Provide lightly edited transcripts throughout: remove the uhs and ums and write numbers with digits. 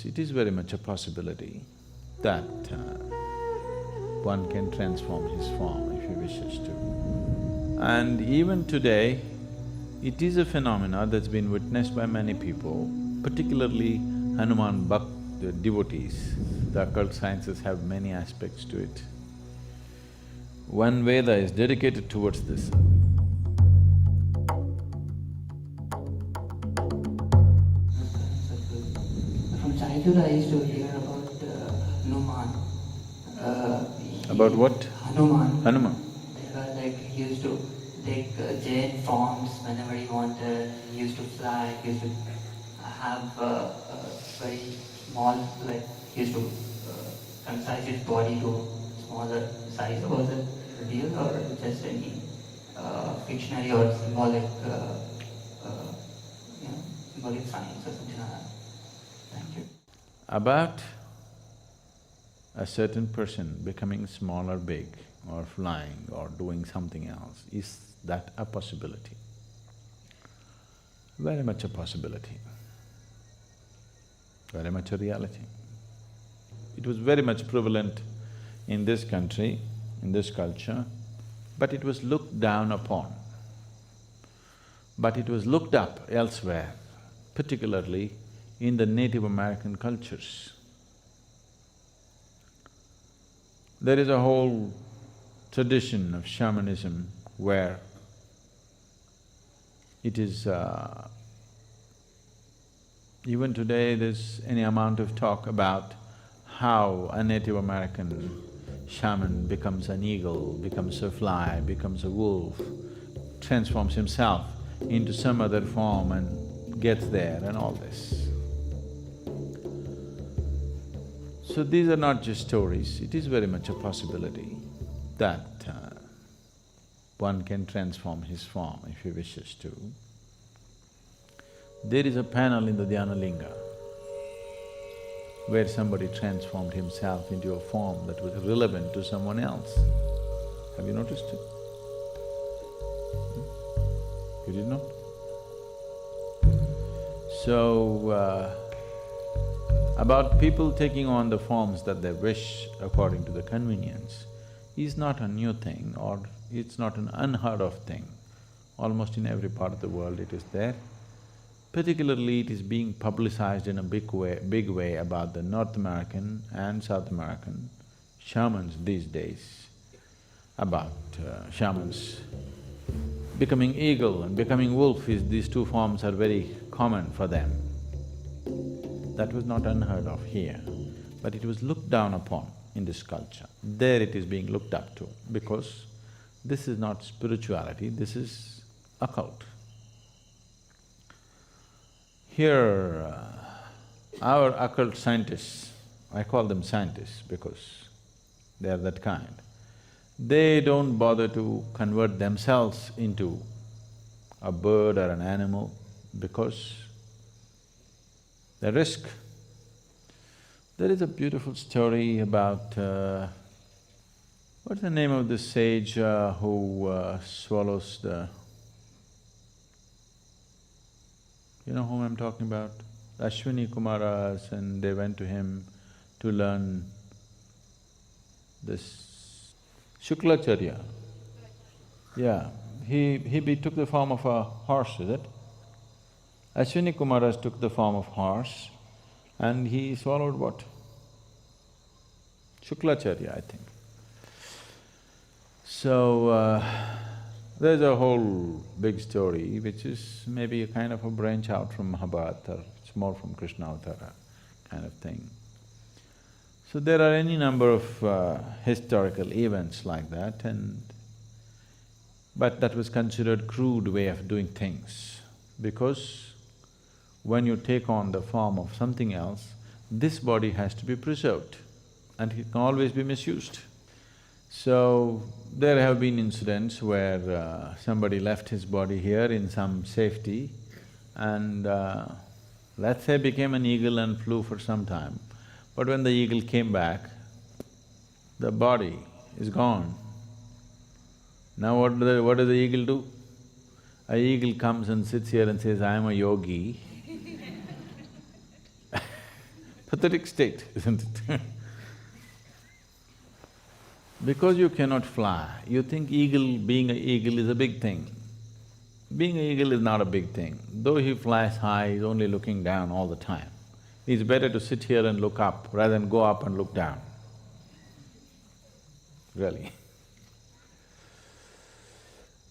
yes, it is very much a possibility that one can transform his form if he wishes to. And even today, it is a phenomena that's been witnessed by many people, particularly Hanuman the devotees. The occult sciences have many aspects to it. One Veda is dedicated towards this. From childhood I used to hear about Hanuman. About what? Hanuman. Hanuman. He used to take Jain forms whenever he wanted. He used to fly. He used to have very small, he used to concise his body to smaller size. Was it real or just any fictionary or symbolic, symbolic science or something like that? Thank you. About a certain person becoming small or big, or flying or doing something else, is that a possibility? Very much a possibility, very much a reality. It was very much prevalent in this country, in this culture, but it was looked down upon. But it was looked up elsewhere, particularly in the Native American cultures. There is a whole tradition of shamanism where it is… even today there's any amount of talk about how a Native American shaman becomes an eagle, becomes a fly, becomes a wolf, transforms himself into some other form and gets there and all this. So these are not just stories, it is very much a possibility that one can transform his form if he wishes to. There is a panel in the Dhyana Linga where somebody transformed himself into a form that was relevant to someone else. Have you noticed it? You did not? So, about people taking on the forms that they wish according to the convenience is not a new thing or it's not an unheard of thing. Almost in every part of the world it is there. Particularly it is being publicized in a big way about the North American and South American shamans these days, about shamans becoming eagle and becoming wolf. These two forms are very common for them. That was not unheard of here, but it was looked down upon in this culture. There it is being looked up to because this is not spirituality, this is occult. Here, our occult scientists, I call them scientists because they are that kind, they don't bother to convert themselves into a bird or an animal because the risk. There is a beautiful story about… what's the name of the sage who swallows the… You know whom I'm talking about? Ashwini Kumaras, and they went to him to learn this Shuklacharya. Yeah, he took the form of a horse, is it? Ashwini Kumaras took the form of horse and he swallowed what? Shuklacharya, I think. So, there's a whole big story which is maybe a kind of a branch out from Mahabharata, it's more from Krishna Avtara kind of thing. So there are any number of historical events like that but that was considered crude way of doing things because when you take on the form of something else, this body has to be preserved and it can always be misused. So, there have been incidents where somebody left his body here in some safety and let's say became an eagle and flew for some time. But when the eagle came back, the body is gone. Now what does the eagle do? A eagle comes and sits here and says, I am a yogi. pathetic state, isn't it? Because you cannot fly, you think being an eagle is a big thing. Being an eagle is not a big thing. Though he flies high, he's only looking down all the time. It's better to sit here and look up rather than go up and look down. Really.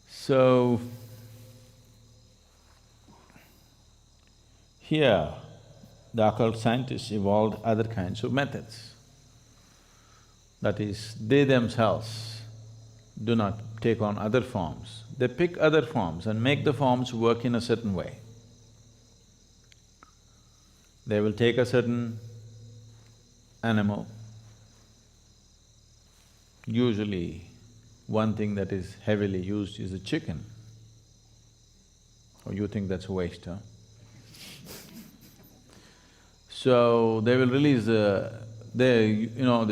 So, here, the occult scientists evolved other kinds of methods. That is, they themselves do not take on other forms. They pick other forms and make the forms work in a certain way. They will take a certain animal. Usually, one thing that is heavily used is a chicken. Oh, you think that's a waste, huh? So, they will release the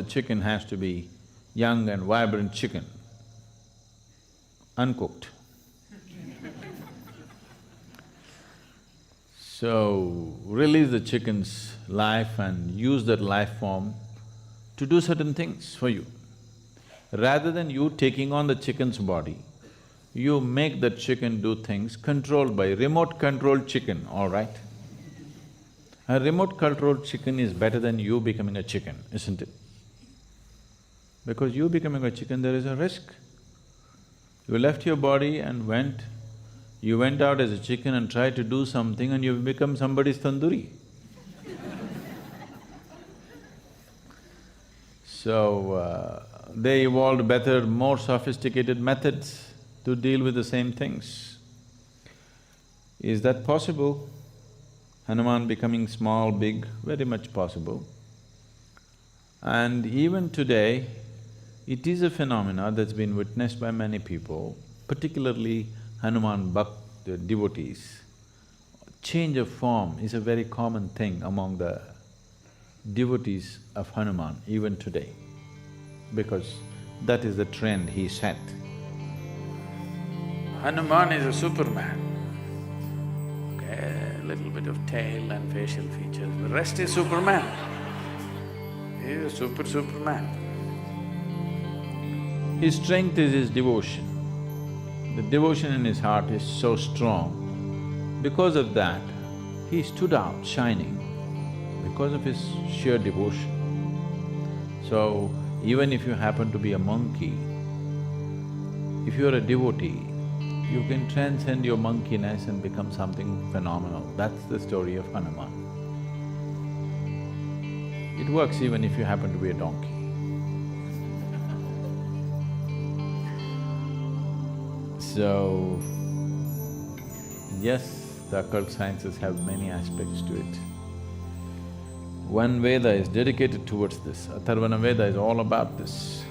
chicken has to be young and vibrant chicken, uncooked. So, release the chicken's life and use that life form to do certain things for you. Rather than you taking on the chicken's body, you make that chicken do things controlled by remote-controlled chicken, all right? A remote-controlled chicken is better than you becoming a chicken, isn't it? Because you becoming a chicken, there is a risk. You left your body and you went out as a chicken and tried to do something and you've become somebody's tandoori. So, they evolved better, more sophisticated methods to deal with the same things. Is that possible? Hanuman becoming small, big, very much possible. And even today, it is a phenomena that's been witnessed by many people, particularly Hanuman devotees. Change of form is a very common thing among the devotees of Hanuman even today, because that is the trend he set. Hanuman is a superman. Okay, a little bit of tail and facial features, the rest is Superman. He is a Superman. His strength is his devotion. The devotion in his heart is so strong. Because of that, he stood out shining, because of his sheer devotion. So, even if you happen to be a monkey, if you're a devotee, you can transcend your monkeyness and become something phenomenal. That's the story of Hanuman. It works even if you happen to be a donkey. So, yes, the occult sciences have many aspects to it. One Veda is dedicated towards this, Atharvana Veda is all about this.